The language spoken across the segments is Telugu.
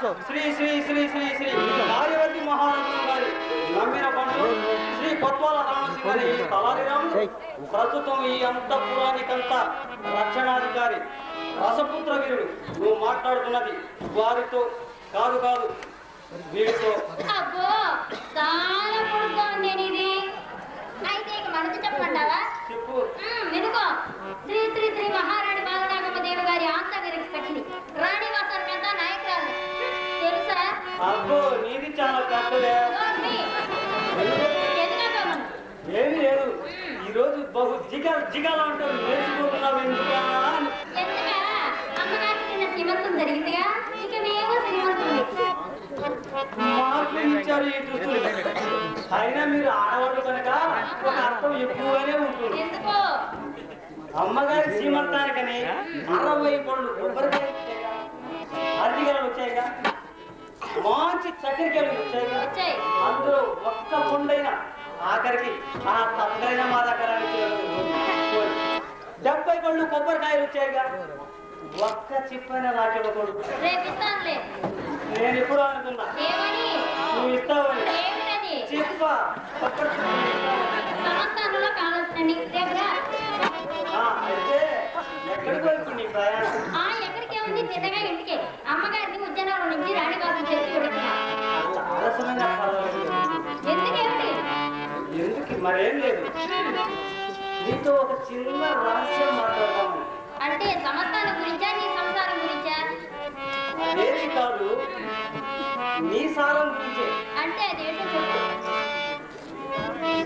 శ్రీ శ్రీ శ్రీ శ్రీ శ్రీ కార్యవర్తి మహారాజు గారి నమ్మిన పండు శ్రీ కొత్వాల రామసింగారి తలారిరాముడు ప్రస్తుతం ఈ అంతఃపురానికంతా రక్షణాధికారి రసపుత్ర వీరుడు. నువ్వు మాట్లాడుతున్నది వారితో కాదు కాదు వీరితో. అబ్బో చాలా పొడుగ్గా ఉంది ఇది. అయితే ఇక మనకు చెప్పమంటావా? చెప్పు. వినుకో. శ్రీ శ్రీ శ్రీ మహారాణి బాలనాగమ్మ దేవి గారి ఆంతర్గరికి సఖిని రాణివాసన మీద నాయకురాలు తెలుసా? అబ్బో నీది చాలా పెద్దదే. ఏమి లేదు, ఈ రోజు బహు జిగాలు అంటూ నేర్చుకుంటున్నావు ఎందుకా? అమ్మగారికి నిన్న శ్రీమంతం జరిగిందిగా, ఇక మేము శ్రీమంతం మార్పులు ఇచ్చారు ఈ దుస్తులు. అయినా మీరు ఆడవాళ్ళు కనుక ఒక అర్థం ఎక్కువగానే ఉంటుంది. ఎందుకో అమ్మగారి శ్రీమంతానికని 60 పళ్ళు కొబ్బరికాయ అరటిగలు వచ్చాయిగా, మంచి చక్కెరకాయలు వచ్చాయిగా, అందులో ఒక్క పండైన ఆఖరికి ఆ తప్పగైన మా దగ్గర 70 పళ్ళు కొబ్బరికాయలు వచ్చాయిగా, ఒక్క చిప్పైన నాకెళ్ళకూడదు. నేను ఎప్పుడు అనుకున్నా నువ్వు ఇస్తావని. చిప్ప అయితే ఎక్కడికి వెళ్తు నీ ప్రయాణం? ఎక్కడికే ఉంది, తిన్నగా ఇంటికే. అమ్మగారిని ఉద్యానవనం నుంచి రాణివాసం చేసి ఎందుకు మరేం లేదు, నీతో ఒక చిన్న రహస్యం మాట్లాడదాము. అంటే సంస్థానం గురించా నీ సంసారం గురించా? అదేది కాదు, నీ సారం గురించే. అంటే అదేంటో చెప్పు.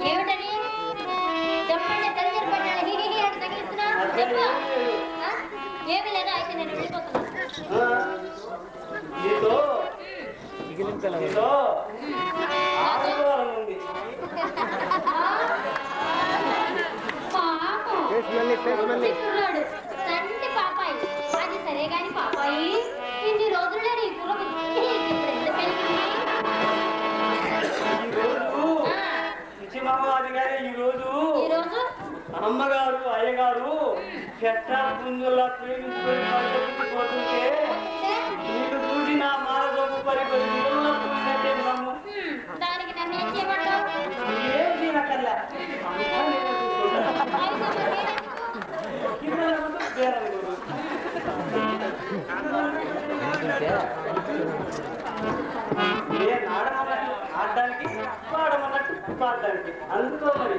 ఏమిటని చెప్పండి. తెలిసిన పట్టాలి హిహి అని తగిలిస్తున్నా. ఏమి లేదా? అయితే నేను వెళ్ళిపోతున్నా. నీతో ఆడవాళ్ళ ఉంది. తండ్రి పాపాయి అది సరే గాని పాపాయి, ఇన్ని రోజుల్లో నీ కులం ఎంత పెరిగింది? ఈ రోజు అమ్మగారు అయ్యగారు చెట్ట పుంజుల్లా ప్రేమించుకుంటే నీకు చూసి నా మారదొప్పు పరిపరి పూసినట్టే నమ్ము. దానికి నన్ను ఏం చేయమంటావు? ఏం చేయనక్కర్లే, ఆడడానికి పాడమన్నట్టు పాడడానికి. అందుకో మరి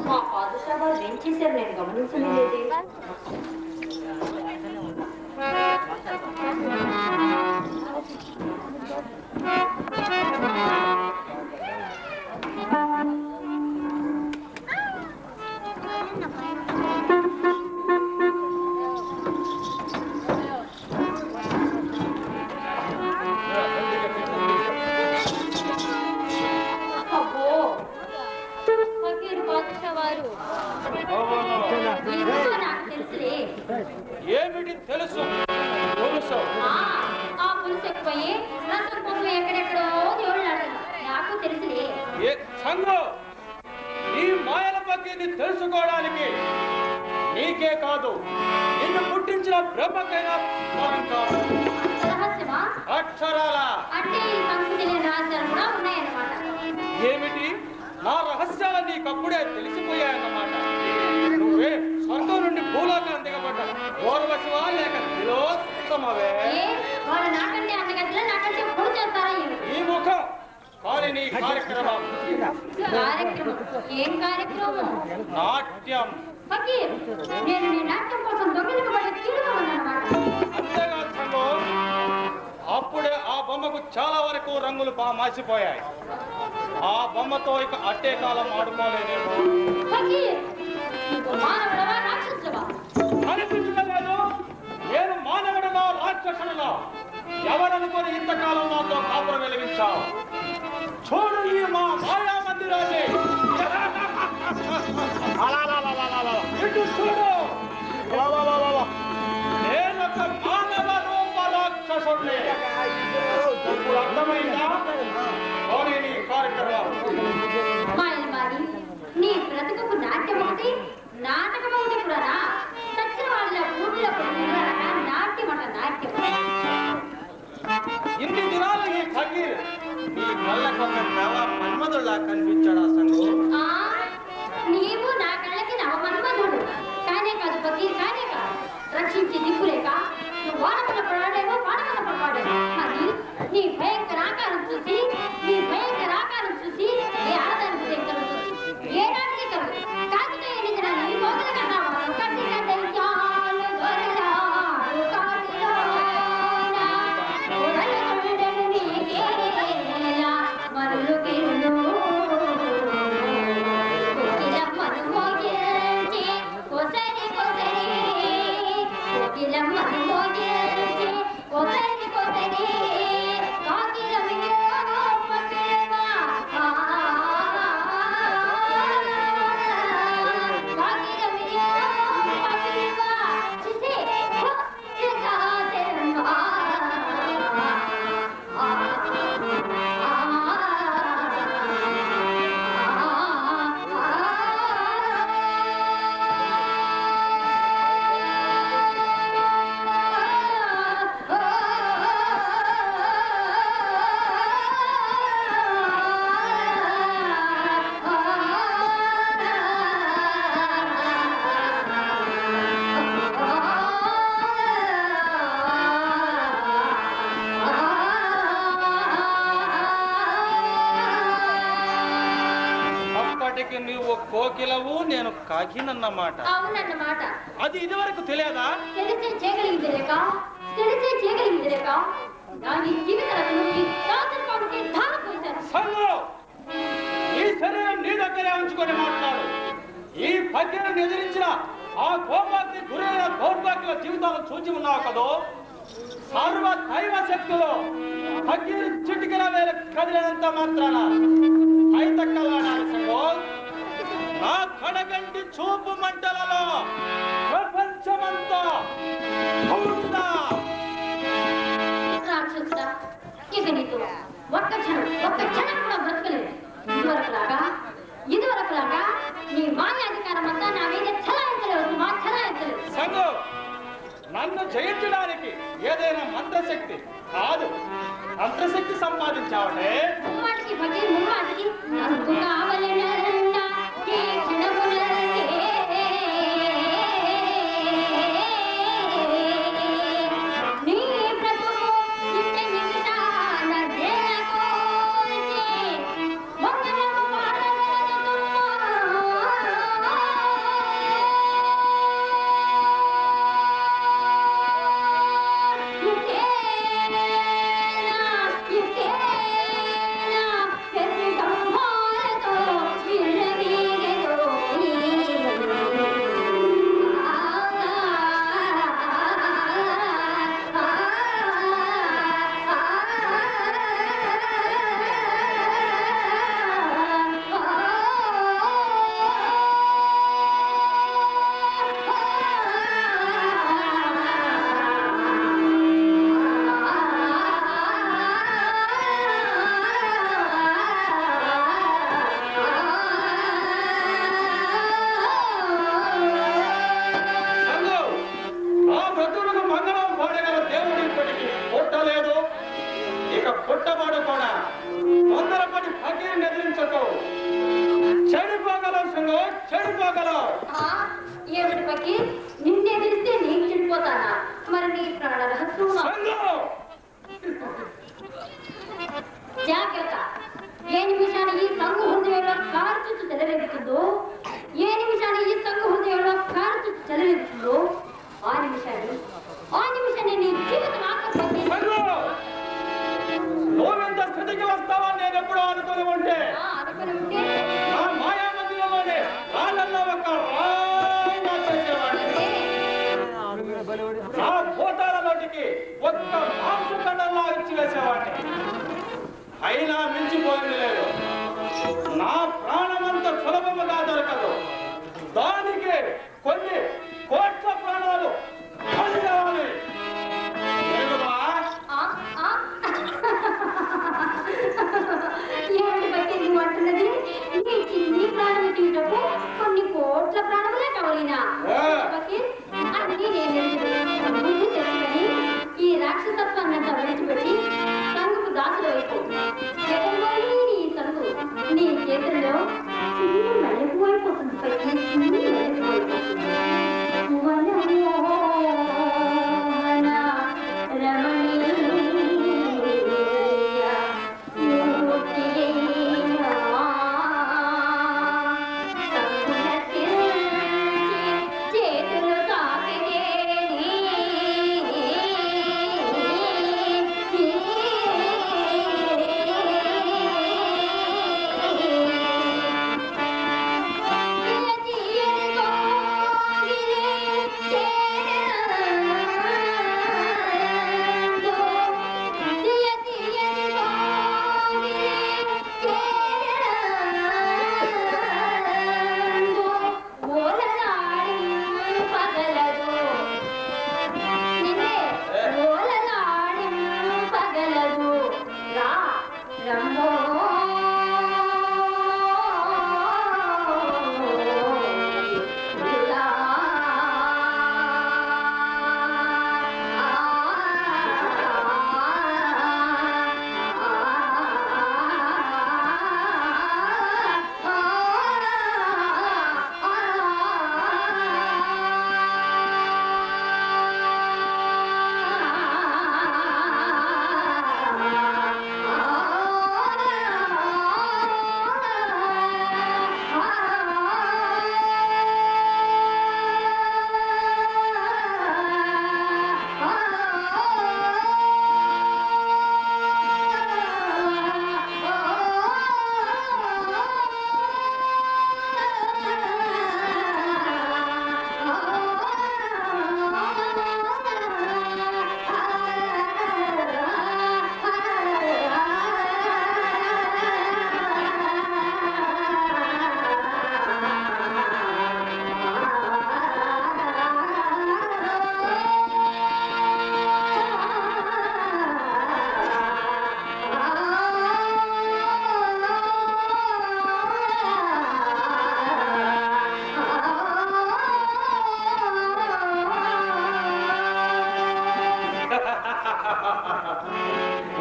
మా పాదశాల ఏం చేశారు నేను గమనించలేదు. ఏమిటి తెలుసు? ఆ పులుసు ఎక్కువయ్యి రసం కోసం ఎక్కడెక్కడో దేవుళ్ళు నాకు తెలుసులే. ఈ మాయల ಬಗ್ಗೆ తెలుసుకోవడానికి నీకే కాదు నిన్ను పుట్టించిన బ్రహ్మకైనా అలంకారం. రహస్యమా? అక్షరాల అంటే ఈ సంస్కృతి లేని రహస్యాలు కూడా ఉన్నాయన్నమాట. ఏమిటి నా రహస్యాలు నీకప్పుడే తెలిసిపోయాయన్నమాట. నువ్వే స్వర్గం నుండి భూలోకాన్ని దిగబడ్డ ఓర్వశివా లేక తిలోత్తమవే? ఏ వాళ్ళు నాకంటే అందగతిలో నాకంటే పొడి చేస్తారా ఏమి? ఈ ముఖం కానీ నీ కార్యక్రమం కార్యక్రమం? ఏం కార్యక్రమం? నాట్యం. ఫకీర్, నేను నీ నాట్యం కోసం దొంగిలింపబడి తీరుగా ఉన్నానన్నమాట. అంతేకాదు సంగో, అప్పుడే ఆ బొమ్మకు చాలా వరకు రంగులు మాసిపోయాయి. ఆ బొమ్మతో ఇక అట్టే కాలం ఆడుకోలేదేమో. ఫకీర్, నువ్వు మానవుడవా రాక్షసుడవా? అనిపించలేదు. నేను మానవుడుగా రాక్షసుడుగా ఎవరనుకొని ఇంతకాలం నాతో కాపురం వెలిగించావు. చూడు ఈ మా మాయా మందిరాన్ని. ఇటు చూడు. నేనొక మానవ రూప రాక్షసుడిని. ఇప్పుడు అర్థమైందా? పోనీ నీ కార్యక్రమం. మాయలమారి, నీ బ్రతుకుకు నాట్యం ఒకటి, నాటకం ఒకటి కూడానా? చచ్చిన వాళ్ళ ఊళ్ళో నాట్యం అంట నాట్యం. ఇన్ని దినాలు ఈ ఫకీర్ నీ కళ్ళకొక నవ మన్మధుల్లా కనిపించాడా సంగు? ఆ, నీవు నా కళ్ళకి నవమన్మధుడు. కానే కాదు ఫకీర్, కానే కాదు. రక్షించి దిక్కులేక నువ్వు వానకున్న పడాడేమో వానకున్న పడవాడేమో. కానీ నీ భయంకర ఆకారం చూసి, నీ భయంకర ఆకారం చూసి ఏ ఆడదానికి భయం కలుగుతుంది? ఏ నాటికి కలుగు? కాకితో ఎన్నికన నీ మొదల కన్నావాడు కట్టిన దయ్యాలు దొరలాడు కాటిలోన. దొరలగొండెను నీకేలా మరులుకెళ్ళు. కోకిలమ్మను మోగించి కొసరి కొసరి, కోకిలమ్మను మోగించి కొసరి కొసరి, కాకిలమియో పకిలమా, కాకిలమియో పకిలమా, చిసే హో చిగాదెమ్మా. అప్పటికి నువ్వు కోకిలవు నేను కాకినన్నమాట. అవునన్నమాట. అది ఇదివరకు తెలియదా? తెలిసే చేయగలిగింది లేక, తెలిసే చేయగలిగింది లేక దాని జీవిత రచనకి దాసరిపాటుకి ధార పోశారు. సంగు, ఈ శరీరం నీ దగ్గరే ఉంచుకొని మాట్లాడు. ఈ ఫకీరుని ఎదిరించిన ఆ కోపానికి గురైన దౌర్భాగ్య జీవితాలను చూచి ఉన్నావు కదో. సర్వ దైవ శక్తులు ఫకీరు చిటికల వేల కదిలినంత మాత్రాన ఐతక్కలాడాలి సంగో. నా కడగంటి చూపు మంటలలో ప్రపంచమంతా ఉందా? రాక్షసుడా, ఇక నీతో ఒక్క క్షణం కూడా బ్రతకలేదు. ఇదివరకులాగా నీ మాయాధికారం అంతా నా మీద చలాయించలేదు, మా చలాయించలేదు. సంగు, నన్ను జయించడానికి ఏదైనా మంత్రశక్తి కాదు మంత్రశక్తి సంపాదించావటే. ముమ్మాటికి ఫకీర్ ముమ్మాటికి నాకు కావలెనంట ఈ క్షణమునందే. నీ బ్రతుకు ఇంట నిండా నదేలకోల్చి వందనము పాడగలుగుతున్నా. యుకేనా పెద్ద సంహారతో నిమిషాన ఈ సంఘ హృదయంలో కారుచుచ్చు చెలరేగుతుందో, ఏ నిమిషాన ఈ సంఘ హృదయంలో కారుచుచ్చు చెలరేగుతుందో ఆ నిమిషాన్ని నీ జీవితం ఆకర్షించి నువ్వెంత స్థితికి వస్తావని నేను ఎప్పుడూ అనుకుని ఉంటే నా మాయా మందిరంలోనే రాళ్ళల్లో ఒక రాయిగా చేసేవాడిని. నా భూతాల నోటికి ఒక్క మాంసఖండంలా ఇచ్చి వేసేవాడిని. అయినా మించిపోయింది లేదు. నా ప్రాణమంత సులభముగా దొరకదు. దానికి కొన్ని కోట్ల ప్రాణాలు కావాలి. అంటున్నది నీ చిన్ని ప్రాణం తీయటకు కొన్ని కోట్ల ప్రాణములే కావాలినా అది నేను బుద్ధి తెచ్చుకొని ఈ రాక్షసత్వాన్నంతా విడిచిపెట్టి సంగుకు దాసులు అయిపోయి నీ సంగు నీ చేతుల్లో చిన్ని మల్లెపోయిపోతుంది చిన్ని మల్లెపోయిపోతుంది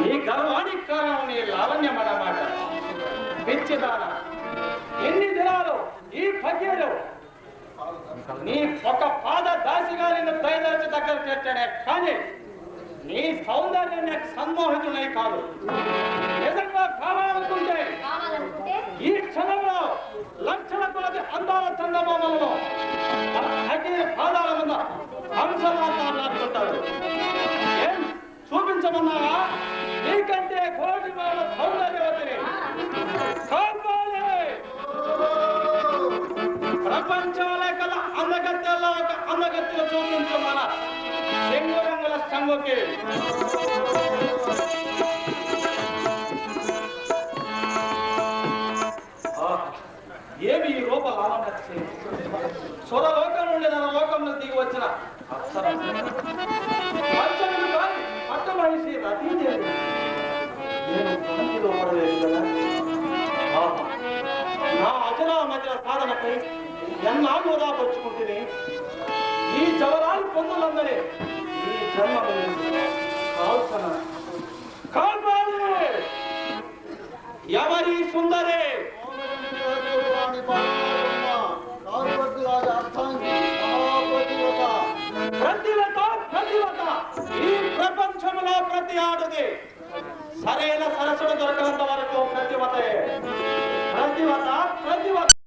ఈ గర్వానికి కారణం నీ లావణ్యం అన్నమాట. పిచ్చిదాన, ఎన్ని దినాలు ఈ ఫకీరు నీ ఒక పాద దాసిగా నిన్ను దయదాచి దగ్గర చేర్చాడే కానీ నీ సౌందర్యం నాకు సన్మోహితులై కాదు. నిజంగా కావాలనుకుంటే ఈ క్షణంలో లక్షల కొలది అందాల చందమామలను ఫకీరు పాదాల మీద హంసలాగా నాటుకుంటాడు. ఏం చూపించమన్నావా? నీకంటే కోటి వాళ్ళ సౌందర్యవతిని ప్రపంచంలో కల అందగత్తెల్లో ఒక అందగత్తెలు చూపించమన్న రంగు రంగుల సంగుకి ఏమి ఈ రూప లావణ్య స్వరలోకం నుండి నా లోకంలో దిగి వచ్చిన అర్థమహిషి రతీదేవి నా అజరామజర సాధనకై ఎన్నాళ్ళు దాపరుచుకుంటుంది. ఈ జవరాలు పొందులందరే ఈ జన్మ కాల్సన కాల్పాలి. ఎవరి సుందరే ప్రతివత ప్రతివత ఈ ప్రపంచంలో ప్రతి ఆడది సరైన సరస్సుడు దొరకనంత వరకు ప్రతివత